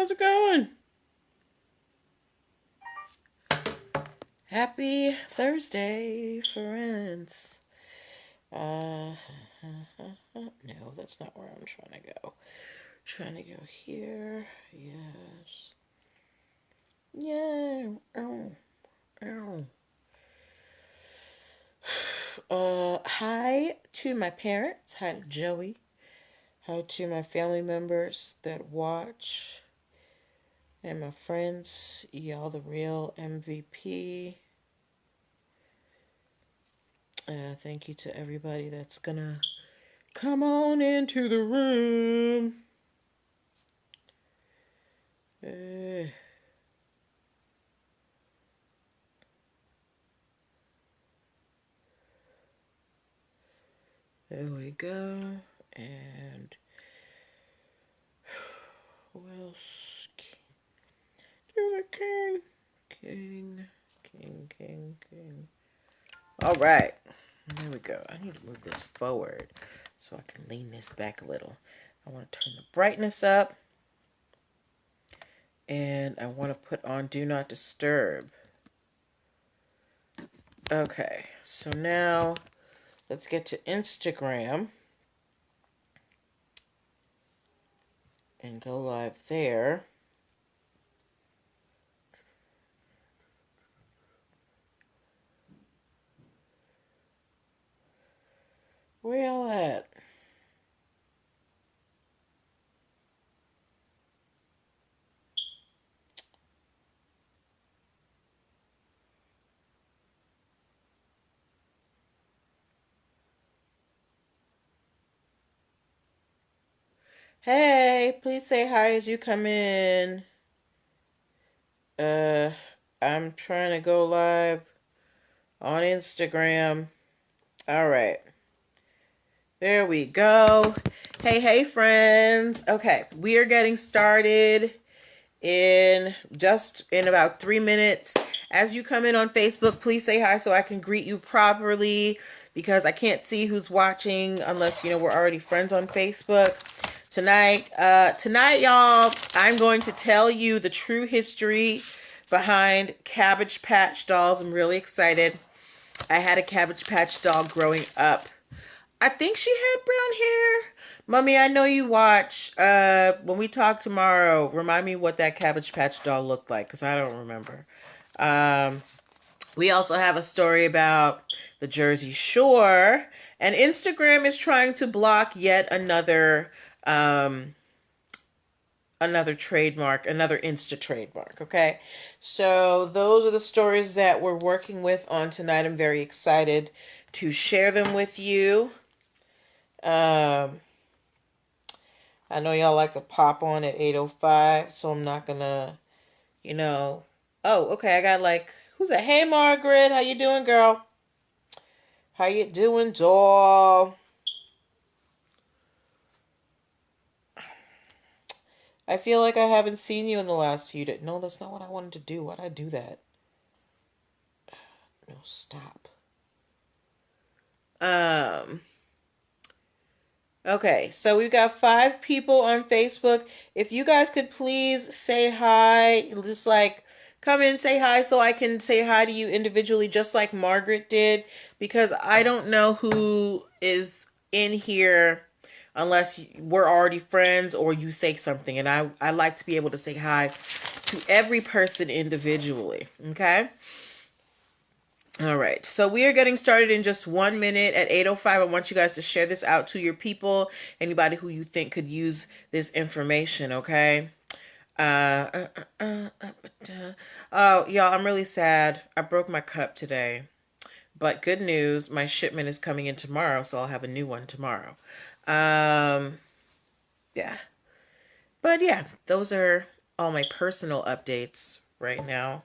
How's it going? Happy Thursday, friends. No, that's not where I'm trying to go. Trying to go here. Yes. Yeah. Hi to my parents. Hi to Joey. Hi to my family members that watch. And my friends. Y'all the real MVP. Thank you to everybody that's gonna come on into the room. There we go. And who else? King. All right. There we go. I need to move this forward so I can lean this back a little. I want to turn the brightness up. And I want to put on Do Not Disturb. Okay. So now let's get to Instagram. And go live there. Where y'all at? Hey, please say hi as you come in. I'm trying to go live on Instagram. All right. There we go. Hey, friends. Okay, we are getting started in about 3 minutes. As you come in on Facebook, please say hi so I can greet you properly because I can't see who's watching unless, we're already friends on Facebook. Tonight, y'all, I'm going to tell you the true history behind Cabbage Patch dolls. I'm really excited. I had a Cabbage Patch doll growing up. I think she had brown hair. Mommy, I know you watch. When we talk tomorrow, remind me what that Cabbage Patch doll looked like, because I don't remember. We also have a story about the Jersey Shore, and Instagram is trying to block yet another trademark, another Insta trademark, okay? So those are the stories that we're working with on tonight. I'm very excited to share them with you. I know y'all like to pop on at 8:05, so I'm not gonna, Oh, okay, I got who's that? Hey, Margaret, how you doing, girl? How you doing, doll? I feel like I haven't seen you in the last few days. No, that's not what I wanted to do. Why'd I do that? No, stop. Okay, so we've got 5 people on Facebook. If you guys could please say hi, just come in, say hi so I can say hi to you individually, just like Margaret did, because I don't know who is in here unless we're already friends or you say something. And I like to be able to say hi to every person individually, okay? All right, so we are getting started in just 1 minute at 8:05. I want you guys to share this out to your people, anybody who you think could use this information, okay? Oh, y'all, I'm really sad. I broke my cup today. But good news, my shipment is coming in tomorrow, so I'll have a new one tomorrow. Yeah. But yeah, those are all my personal updates right now.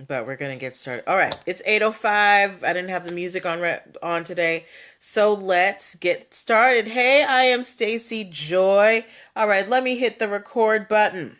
But we're going to get started. All right, it's 8:05. I didn't have the music on today. So let's get started. Hey, I am Stacy Joy. All right, let me hit the record button.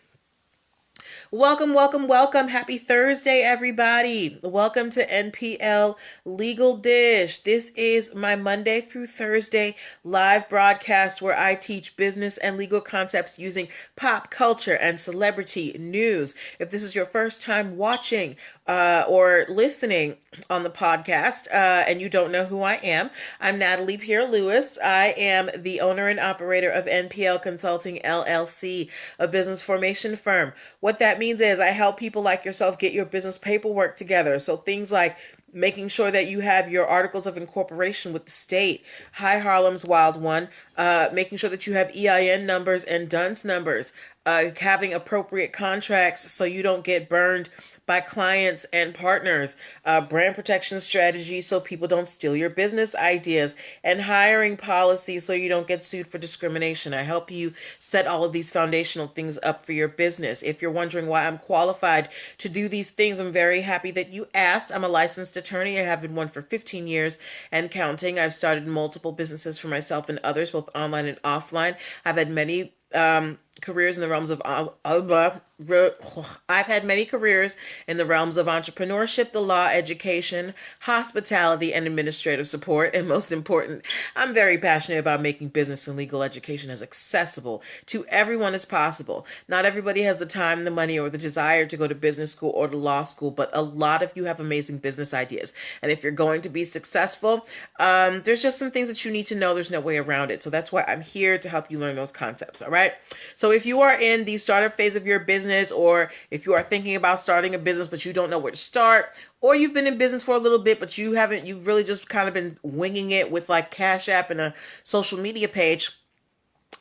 Welcome, welcome, welcome. Happy Thursday, everybody. Welcome to NPL Legal Dish. This is my Monday through Thursday live broadcast where I teach business and legal concepts using pop culture and celebrity news. If this is your first time watching or listening on the podcast and you don't know who I am, I'm Natalie Pierre-Lewis. I am the owner and operator of NPL Consulting LLC, a business formation firm. What that means is I help people like yourself get your business paperwork together. So things like making sure that you have your articles of incorporation with the state. Hi, Harlem's Wild One. Making sure that you have EIN numbers and DUNS numbers. Having appropriate contracts so you don't get burned by clients and partners, brand protection strategies so people don't steal your business ideas, and hiring policies so you don't get sued for discrimination. I help you set all of these foundational things up for your business. If you're wondering why I'm qualified to do these things, I'm very happy that you asked. I'm a licensed attorney. I have been one for 15 years and counting. I've started multiple businesses for myself and others, both online and offline. I've had many careers in the realms of I've had many careers in the realms of entrepreneurship, the law, education, hospitality, and administrative support. And most important, I'm very passionate about making business and legal education as accessible to everyone as possible. Not everybody has the time, the money, or the desire to go to business school or to law school, but a lot of you have amazing business ideas. And if you're going to be successful, there's just some things that you need to know. There's no way around it. So that's why I'm here to help you learn those concepts. All right. So if you are in the startup phase of your business, or if you are thinking about starting a business, but you don't know where to start, or you've been in business for a little bit, but you've really just kind of been winging it with like Cash App and a social media page,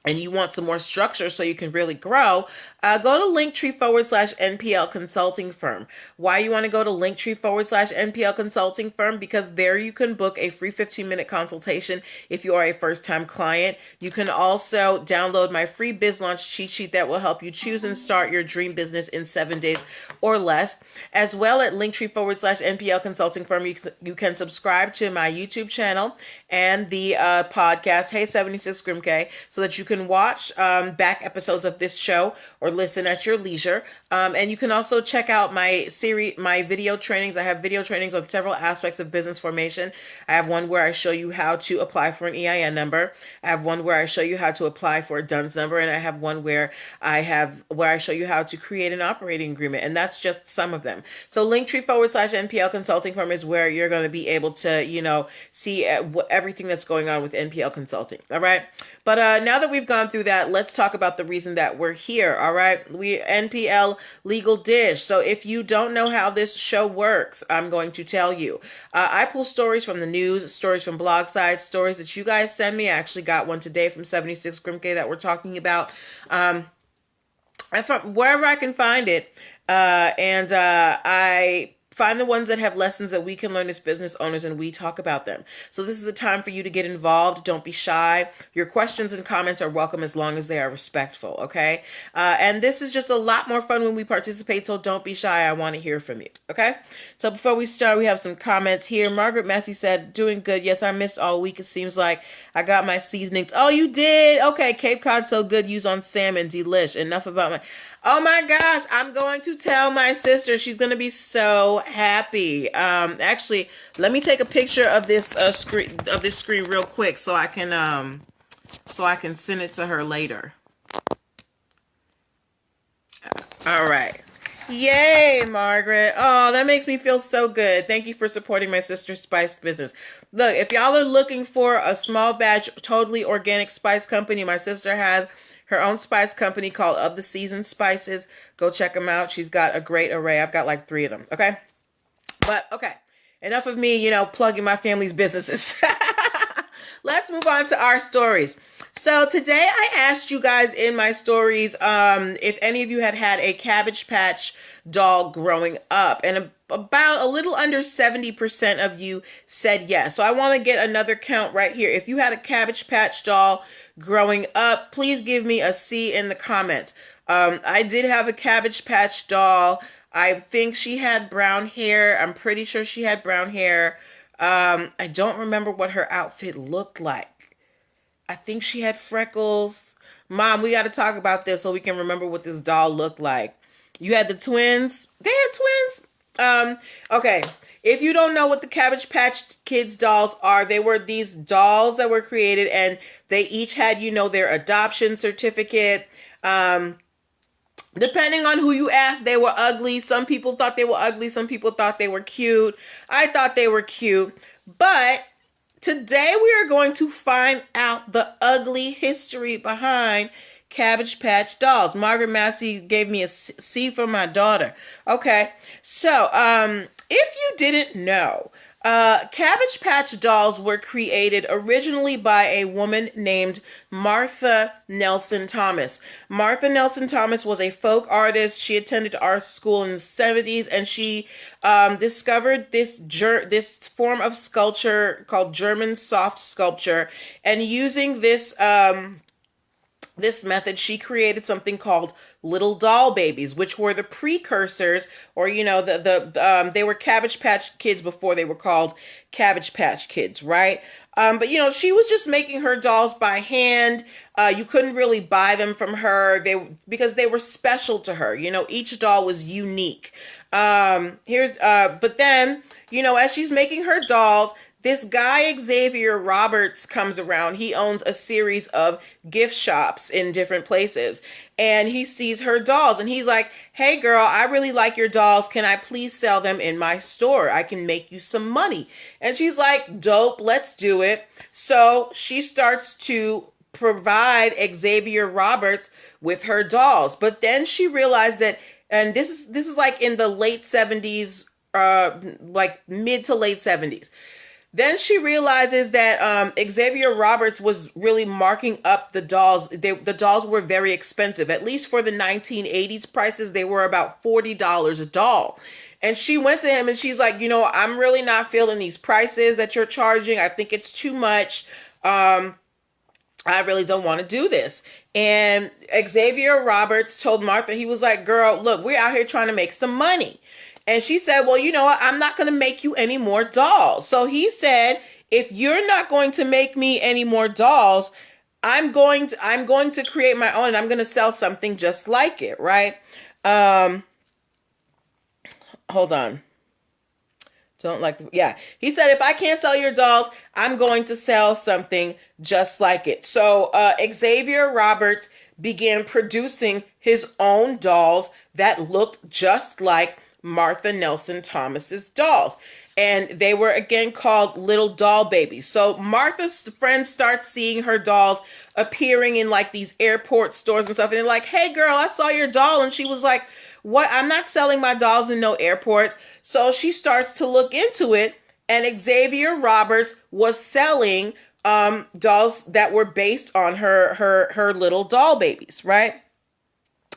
and you want some more structure so you can really grow, go to linktr.ee/NPL Consulting Firm. Why you want to go to linktr.ee/NPL Consulting Firm? Because there you can book a free 15-minute consultation if you are a first-time client. You can also download my free Biz Launch cheat sheet that will help you choose and start your dream business in 7 days or less. As well, at linktr.ee/NPL Consulting Firm, you can subscribe to my YouTube channel and the podcast, Hey 76 Grimke, so that you can watch back episodes of this show or listen at your leisure. And you can also check out my video trainings. I have video trainings on several aspects of business formation. I have one where I show you how to apply for an EIN number. I have one where I show you how to apply for a DUNS number. And I have one where I show you how to create an operating agreement. And that's just some of them. So Linktree/NPL Consulting Firm is where you're going to be able to, see everything that's going on with NPL Consulting. All right. But now that we've gone through that, let's talk about the reason that we're here. All right. We NPL Legal Dish. So if you don't know how this show works, I'm going to tell you. I pull stories from the news, stories from blog sites, stories that you guys send me. I actually got one today from 76 Grimke that we're talking about. And from wherever I can find it. And I find the ones that have lessons that we can learn as business owners, and we talk about them. So this is a time for you to get involved. Don't be shy. Your questions and comments are welcome as long as they are respectful, okay? And this is just a lot more fun when we participate, so don't be shy. I want to hear from you, okay? So before we start, we have some comments here. Margaret Massey said, doing good. Yes, I missed all week. It seems like I got my seasonings. Oh, you did? Okay, Cape Cod so good. Use on salmon. Delish. Enough about my... Oh my gosh, I'm going to tell my sister. She's going to be so happy. Actually, let me take a picture of this screen real quick so I can send it to her later. All right. Yay, Margaret. Oh, that makes me feel so good. Thank you for supporting my sister's spice business. Look, if y'all are looking for a small batch, totally organic spice company, my sister has her own spice company called Of the Season Spices. Go check them out. She's got a great array. I've got like 3 of them. Okay. But okay. Enough of me, plugging my family's businesses. Let's move on to our stories. So today I asked you guys in my stories if any of you had a Cabbage Patch doll growing up, and about a little under 70% of you said yes. So I want to get another count right here. If you had a Cabbage Patch doll growing up, please give me a C in the comments. I did have a Cabbage Patch doll. I think she had brown hair. I'm pretty sure she had brown hair. I don't remember what her outfit looked like. I think she had freckles. Mom, we got to talk about this so we can remember what this doll looked like. You had the twins. They had twins. Okay. If you don't know what the Cabbage Patch Kids dolls are, they were these dolls that were created, and they each had, their adoption certificate. Depending on who you asked, they were ugly. Some people thought they were ugly. Some people thought they were cute. I thought they were cute. But today we are going to find out the ugly history behind Cabbage Patch dolls. Margaret Massey gave me a C for my daughter. Okay, so if you didn't know, Cabbage Patch dolls were created originally by a woman named Martha Nelson Thomas. Martha Nelson Thomas was a folk artist. She attended art school in the 70s, and she discovered this form of sculpture called German soft sculpture. And using this method, she created something called little doll babies, which were the precursors, or they were Cabbage Patch Kids before they were called Cabbage Patch Kids, right? But she was just making her dolls by hand. You couldn't really buy them from her because they were special to her. Each doll was unique. But then, as she's making her dolls, this guy, Xavier Roberts, comes around. He owns a series of gift shops in different places. And he sees her dolls and he's like, hey girl, I really like your dolls. Can I please sell them in my store? I can make you some money. And she's like, dope, let's do it. So she starts to provide Xavier Roberts with her dolls. But then she realized that, and this is like in the late 70s, like mid to late 70s. Then she realizes that Xavier Roberts was really marking up the dolls. The dolls were very expensive. At least for the 1980s prices, they were about $40 a doll. And she went to him and she's like, I'm really not feeling these prices that you're charging. I think it's too much. I really don't want to do this. And Xavier Roberts told Martha, he was like, girl, look, we're out here trying to make some money. And she said, well, you know what? I'm not going to make you any more dolls. So he said, if you're not going to make me any more dolls, I'm going to create my own and I'm going to sell something just like it, right? Hold on. He said, if I can't sell your dolls, I'm going to sell something just like it. So Xavier Roberts began producing his own dolls that looked just like Martha Nelson Thomas's dolls. And they were again called little doll babies. So Martha's friends start seeing her dolls appearing in like these airport stores and stuff. And they're like, hey girl, I saw your doll. And she was like, what? I'm not selling my dolls in no airports. So she starts to look into it. And Xavier Roberts was selling dolls that were based on her little doll babies, right?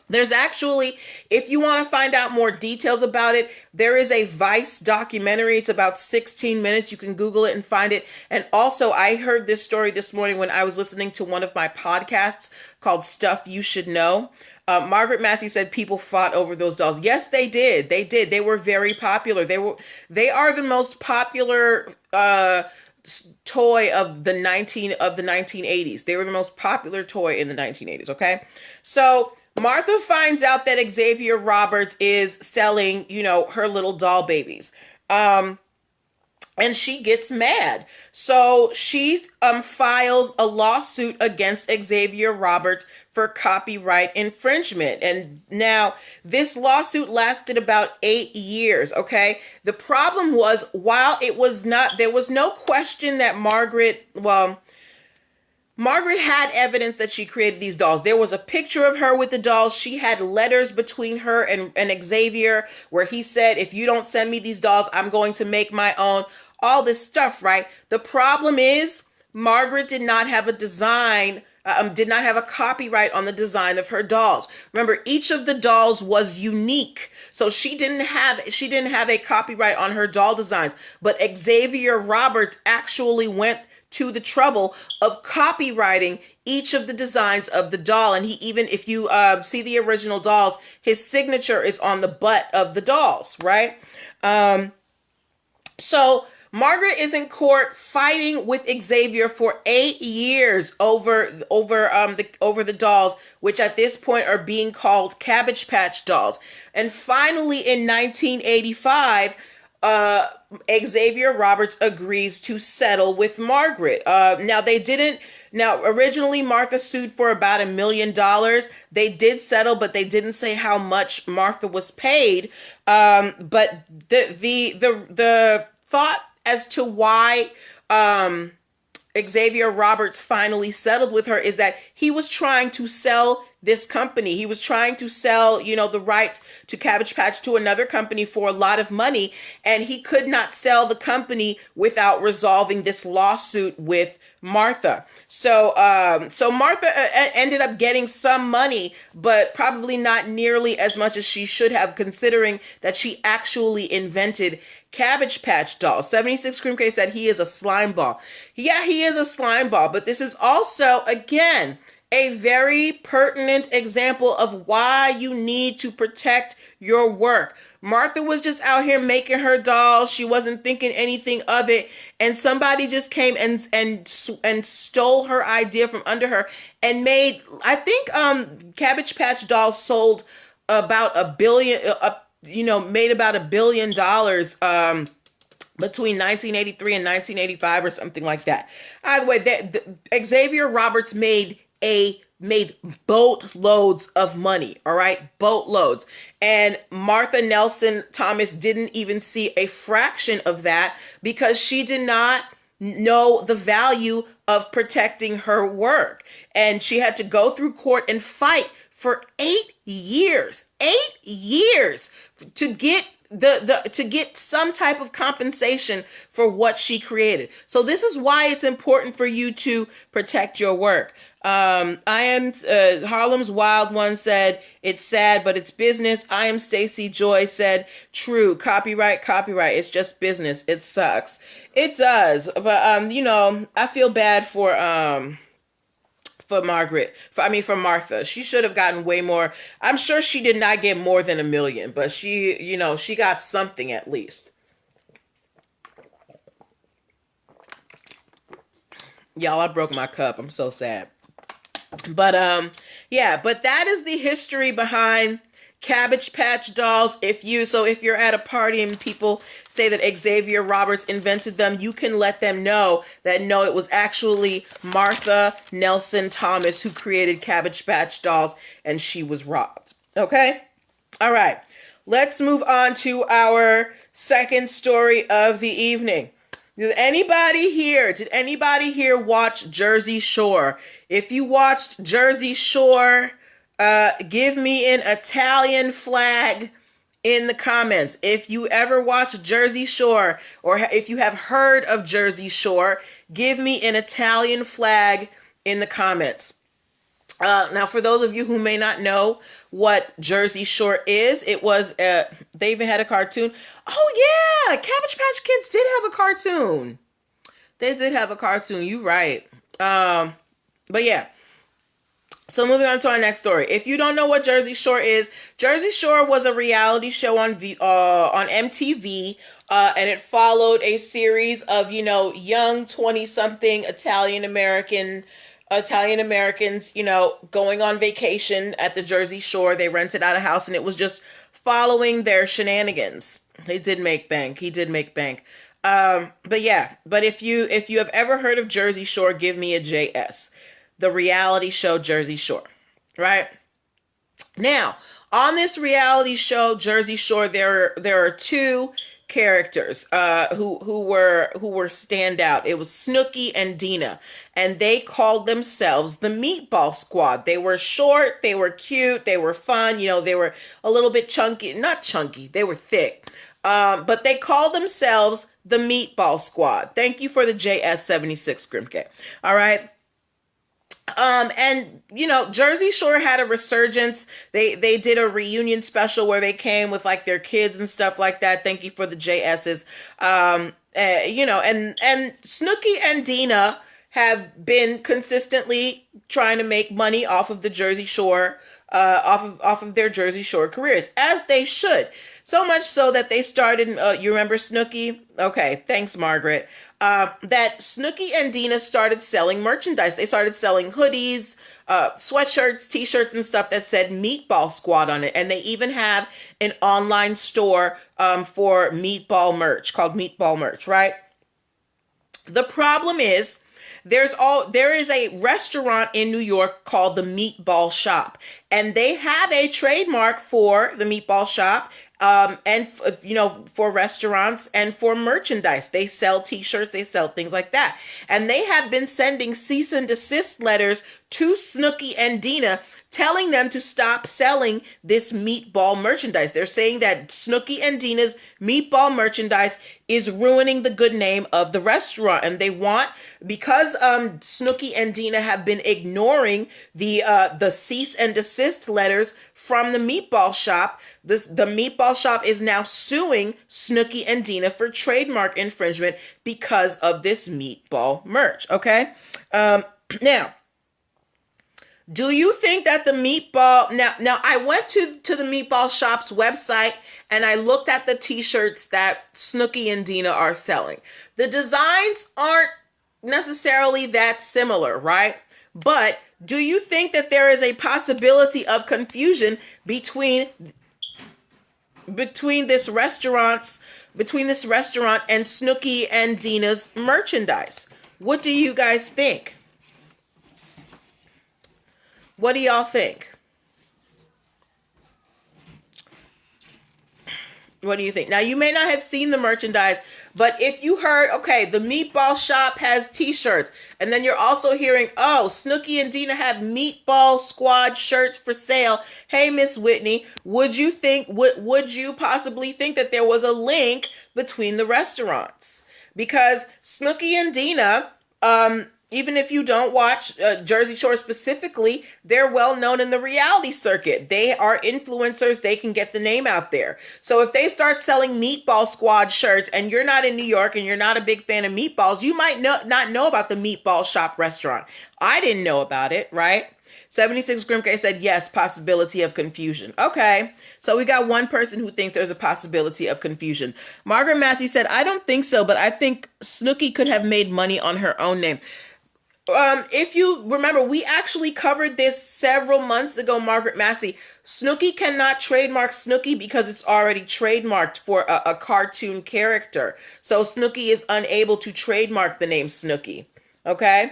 There's actually, if you want to find out more details about it, there is a Vice documentary. It's about 16 minutes. You can Google it and find it. And also, I heard this story this morning when I was listening to one of my podcasts called Stuff You Should Know. Margaret Massey said people fought over those dolls. Yes, they did. They did. They were very popular. They are the most popular toy of the 1980s. They were the most popular toy in the 1980s. Okay, so Martha finds out that Xavier Roberts is selling, her little doll babies. And she gets mad. So she files a lawsuit against Xavier Roberts for copyright infringement. And now this lawsuit lasted about 8 years, okay? The problem was, while there was no question that Margaret had evidence that she created these dolls. There was a picture of her with the dolls. She had letters between her and Xavier where he said, if you don't send me these dolls, I'm going to make my own. All this stuff, right? The problem is Margaret did not have a copyright on the design of her dolls. Remember, each of the dolls was unique. So she didn't have a copyright on her doll designs. But Xavier Roberts actually went to the trouble of copywriting each of the designs of the doll. And he even, if you see the original dolls, his signature is on the butt of the dolls, right? So Margaret is in court fighting with Xavier for 8 years over the dolls, which at this point are being called Cabbage Patch dolls. And finally, in 1985, Xavier Roberts agrees to settle with Margaret. Now, originally Martha sued for about $1 million. They did settle, but they didn't say how much Martha was paid. But the thought as to why Xavier Roberts finally settled with her is that he was trying to sell this company. He was trying to sell, the rights to Cabbage Patch to another company for a lot of money, and he could not sell the company without resolving this lawsuit with Martha. So Martha ended up getting some money, but probably not nearly as much as she should have, considering that she actually invented Cabbage Patch dolls. 76 Cream K said he is a slime ball. Yeah, he is a slime ball, but this is also, again, a very pertinent example of why you need to protect your work. Martha was just out here making her dolls. She wasn't thinking anything of it. And somebody just came and stole her idea from under her and made, I think, Cabbage Patch dolls sold about $1 billion, made about $1 billion, between 1983 and 1985 or something like that. Either way, Xavier Roberts made boatloads of money, all right? Boatloads. And Martha Nelson Thomas didn't even see a fraction of that because she did not know the value of protecting her work. And she had to go through court and fight for 8 years, 8 years to get to get some type of compensation for what she created. So this is why it's important for you to protect your work. Harlem's Wild One said, it's sad, but it's business. I am Stacy Joy said, true, copyright. It's just business. It sucks. It does. But, I feel bad for Margaret, for Martha. She should have gotten way more. I'm sure she did not get more than $1 million, but she got something at least. Y'all, I broke my cup. I'm so sad. But but that is the history behind Cabbage Patch dolls. If you're at a party and people say that Xavier Roberts invented them, you can let them know that no, it was actually Martha Nelson Thomas who created Cabbage Patch dolls, and she was robbed. Okay? All right. Let's move on to our second story of the evening. Did anybody here watch Jersey Shore? If you watched Jersey Shore, give me an Italian flag in the comments. If you ever watched Jersey Shore, or if you have heard of Jersey Shore, give me an Italian flag in the comments. Now, for those of you who may not know what Jersey Shore is, it was, they even had a cartoon. Oh yeah, Cabbage Patch Kids did have a cartoon. They did have a cartoon, you right. But yeah. So moving on to our next story. If you don't know what Jersey Shore is, Jersey Shore was a reality show on MTV, and it followed a series of, young 20-something Italian Americans, going on vacation at the Jersey Shore. They rented out a house, and it was just following their shenanigans. He did make bank. But if you have ever heard of Jersey Shore, give me a JS. The reality show Jersey Shore, right? Now, on this reality show Jersey Shore, there are two characters who were standout. It was Snooki and Dina, and they called themselves the Meatball Squad. They were short, they were cute, they were fun. They were a little bit chunky, not chunky, they were thick. But they called themselves the Meatball Squad. Thank you for the JS76 Grimke. All right. And Jersey Shore had a resurgence. They did a reunion special where they came with like their kids and stuff like that. Thank you for the JS's. And Snooki and Dina have been consistently trying to make money off of the Jersey Shore, off of their Jersey Shore careers, as they should. So much so that they started, you remember Snooki? Okay, thanks, Margaret. That Snooki and Dina started selling merchandise. They started selling hoodies, sweatshirts, t-shirts, and stuff that said Meatball Squad on it. And they even have an online store for meatball merch called Meatball Merch, right? The problem is, there is a restaurant in New York called the Meatball Shop, and they have a trademark for the Meatball Shop, and for restaurants and for merchandise. They sell t-shirts, they sell things like that, and they have been sending cease and desist letters to Snooki and Dina, telling them to stop selling this meatball merchandise. They're saying that Snooki and Dina's meatball merchandise is ruining the good name of the restaurant, and they want, because Snooki and Dina have been ignoring the cease and desist letters from the Meatball Shop. The Meatball Shop is now suing Snooki and Dina for trademark infringement because of this meatball merch. Okay, now, do you think that the meatball, now I went to the Meatball Shop's website and I looked at the t-shirts that Snooki and Dina are selling. The designs aren't necessarily that similar, right? But do you think that there is a possibility of confusion between this restaurant and Snooki and Dina's merchandise? What do you guys think? What do y'all think? What do you think? Now, you may not have seen the merchandise, but if you heard, okay, the Meatball Shop has t-shirts, and then you're also hearing, oh, Snooki and Dina have Meatball Squad shirts for sale. Hey, Miss Whitney, would you possibly think that there was a link between the restaurants? Because Snooki and Dina, even if you don't watch Jersey Shore specifically, they're well known in the reality circuit. They are influencers. They can get the name out there. So if they start selling Meatball Squad shirts and you're not in New York and you're not a big fan of meatballs, you might not know about the Meatball Shop restaurant. I didn't know about it, right? 76 Grimke said, yes, possibility of confusion. Okay, so we got one person who thinks there's a possibility of confusion. Margaret Massey said, I don't think so, but I think Snooki could have made money on her own name. If you remember, we actually covered this several months ago, Margaret Massey. Snooki cannot trademark Snooki because it's already trademarked for a cartoon character. So Snooki is unable to trademark the name Snooki. Okay?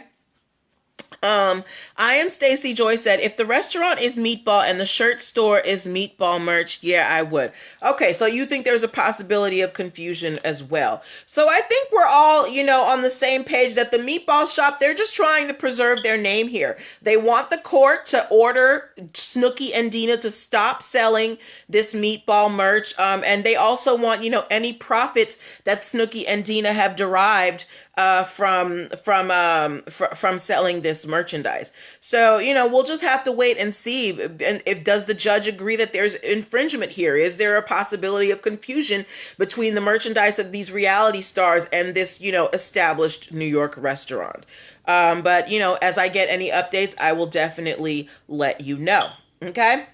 I am Stacy Joy said, if the restaurant is meatball and the shirt store is meatball merch, yeah, I would. Okay, so you think there's a possibility of confusion as well. So I think we're all, on the same page that the Meatball Shop, they're just trying to preserve their name here. They want the court to order Snooki and Dina to stop selling this meatball merch. And they also want, any profits that Snooki and Dina have derived from selling this merchandise. So, we'll just have to wait and see. And does the judge agree that there's infringement here? Is there a possibility of confusion between the merchandise of these reality stars and this, established New York restaurant? But, as I get any updates, I will definitely let you know. Okay?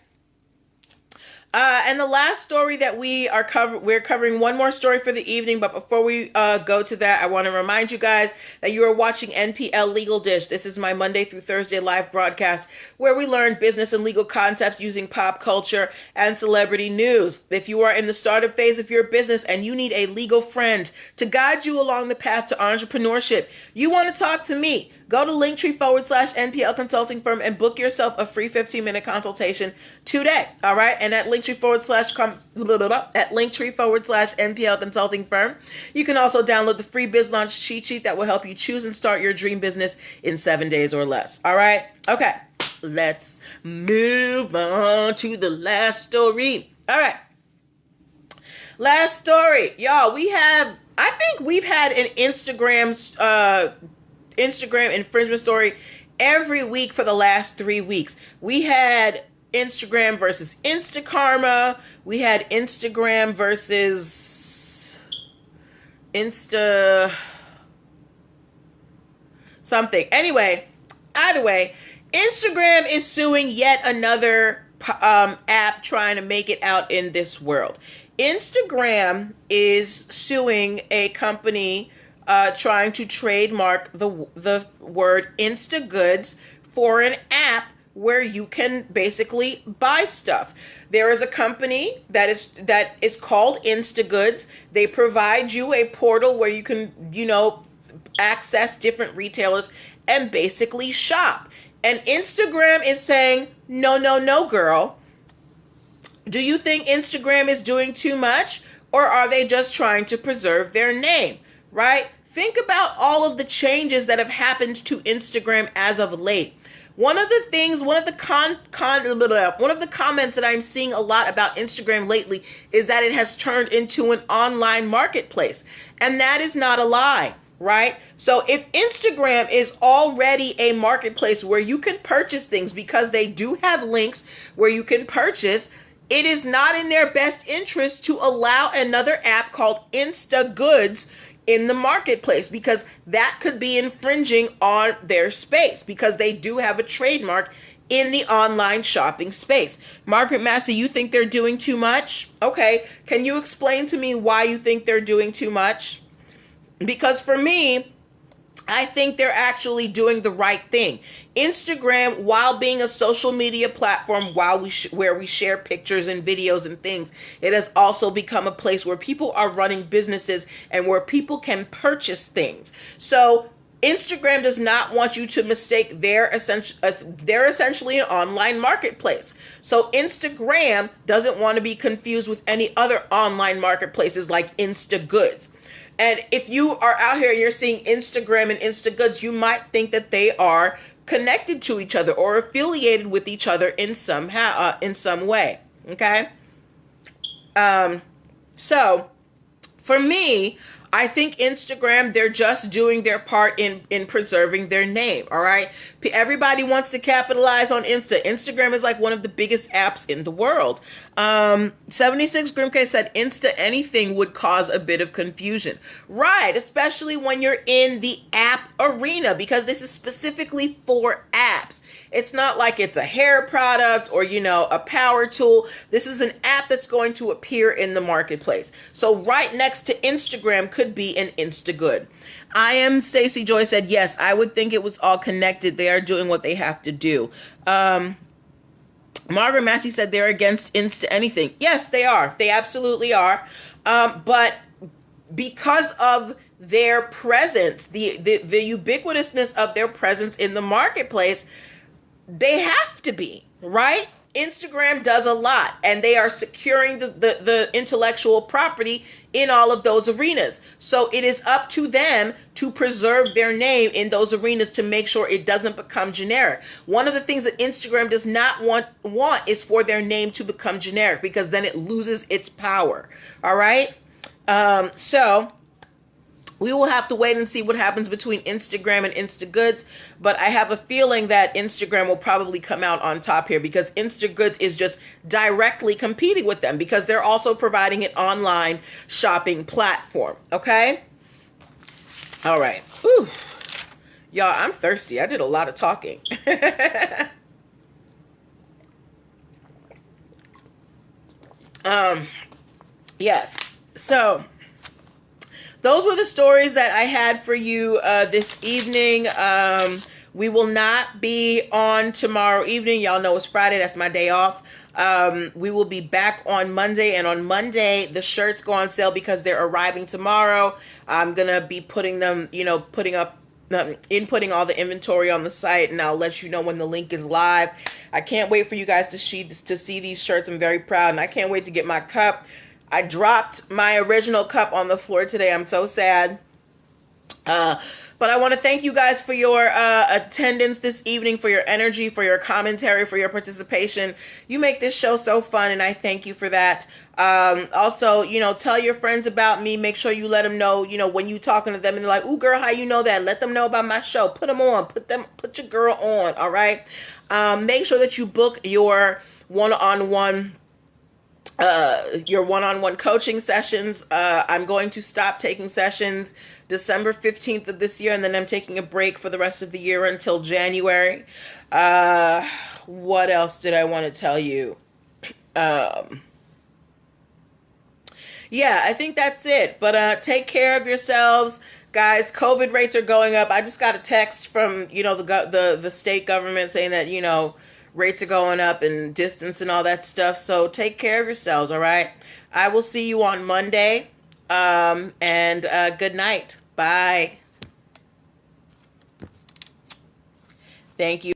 And the last story that we're covering one more story for the evening, but before we go to that, I want to remind you guys that you are watching NPL Legal Dish. This is my Monday through Thursday live broadcast where we learn business and legal concepts using pop culture and celebrity news. If you are in the startup phase of your business and you need a legal friend to guide you along the path to entrepreneurship, you want to talk to me. Go to linktr.ee/NPL Consulting Firm and book yourself a free 15-minute consultation today. All right. And at linktr.ee/NPL Consulting Firm, you can also download the free Biz Launch cheat sheet that will help you choose and start your dream business in 7 days or less. All right. Okay. Let's move on to the last story. All right. Last story. Y'all, I think we've had an Instagram infringement story every week for the last 3 weeks. We had Instagram versus Instakarma. We had Instagram versus something. Anyway, either way, Instagram is suing yet another app trying to make it out in this world. Instagram is suing a company trying to trademark the word Instagoods for an app where you can basically buy stuff. There is a company that is called Instagoods. They provide you a portal where you can, access different retailers and basically shop. And Instagram is saying, no, no, no, girl. Do you think Instagram is doing too much, or are they just trying to preserve their name, right? Think about all of the changes that have happened to Instagram as of late. One of the comments that I'm seeing a lot about Instagram lately is that it has turned into an online marketplace. And that is not a lie, right? So if Instagram is already a marketplace where you can purchase things because they do have links where you can purchase, it is not in their best interest to allow another app called Instagoods in the marketplace, because that could be infringing on their space, because they do have a trademark in the online shopping space. Margaret Massey, you think they're doing too much? Okay, can you explain to me why you think they're doing too much? Because for me, I think they're actually doing the right thing. Instagram, while being a social media platform, where we share pictures and videos and things, it has also become a place where people are running businesses and where people can purchase things. So Instagram does not want you to mistake they're essentially an online marketplace. So Instagram doesn't want to be confused with any other online marketplaces like Instagoods. And if you are out here and you're seeing Instagram and Instagoods, you might think that they are connected to each other or affiliated with each other in some way. Okay. So for me, I think Instagram, they're just doing their part in preserving their name. All right. Everybody wants to capitalize on Instagram is like one of the biggest apps in the world. 76 Grimke said Insta anything would cause a bit of confusion. Right. Especially when you're in the app arena, because this is specifically for apps. It's not like it's a hair product or, a power tool. This is an app that's going to appear in the marketplace. So right next to Instagram could be an Instagood. I am Stacy Joy said, yes, I would think it was all connected. They are doing what they have to do. Margaret Massey said they're against Insta anything. Yes, they are. They absolutely are. But because of their presence, the ubiquitousness of their presence in the marketplace, they have to be, right? Instagram does a lot, and they are securing the intellectual property in all of those arenas. So it is up to them to preserve their name in those arenas to make sure it doesn't become generic. One of the things that Instagram does not want is for their name to become generic, because then it loses its power. All right. So we will have to wait and see what happens between Instagram and Instagoods, but I have a feeling that Instagram will probably come out on top here, because Instagoods is just directly competing with them, because they're also providing an online shopping platform. Okay? All right. Whew. Y'all, I'm thirsty. I did a lot of talking. Yes. So those were the stories that I had for you this evening. We will not be on tomorrow evening. Y'all know it's Friday. That's my day off. We will be back on Monday. And on Monday, the shirts go on sale because they're arriving tomorrow. I'm going to be putting them, inputting all the inventory on the site. And I'll let you know when the link is live. I can't wait for you guys to see these shirts. I'm very proud. And I can't wait to get my cup. I dropped my original cup on the floor today. I'm so sad. But I want to thank you guys for your attendance this evening, for your energy, for your commentary, for your participation. You make this show so fun, and I thank you for that. Also, tell your friends about me. Make sure you let them know, when you talking to them and they're like, ooh, girl, how you know that? Let them know about my show. Put them on. Put your girl on, all right? Make sure that you book your one-on-one your one-on-one coaching sessions. I'm going to stop taking sessions December 15th of this year, and then I'm taking a break for the rest of the year until January. What else did I want to tell you? Yeah, I think that's it. But take care of yourselves, guys. COVID rates are going up. I just got a text from the state government saying that rates are going up and distance and all that stuff. So take care of yourselves. All right. I will see you on Monday. And good night. Bye. Thank you.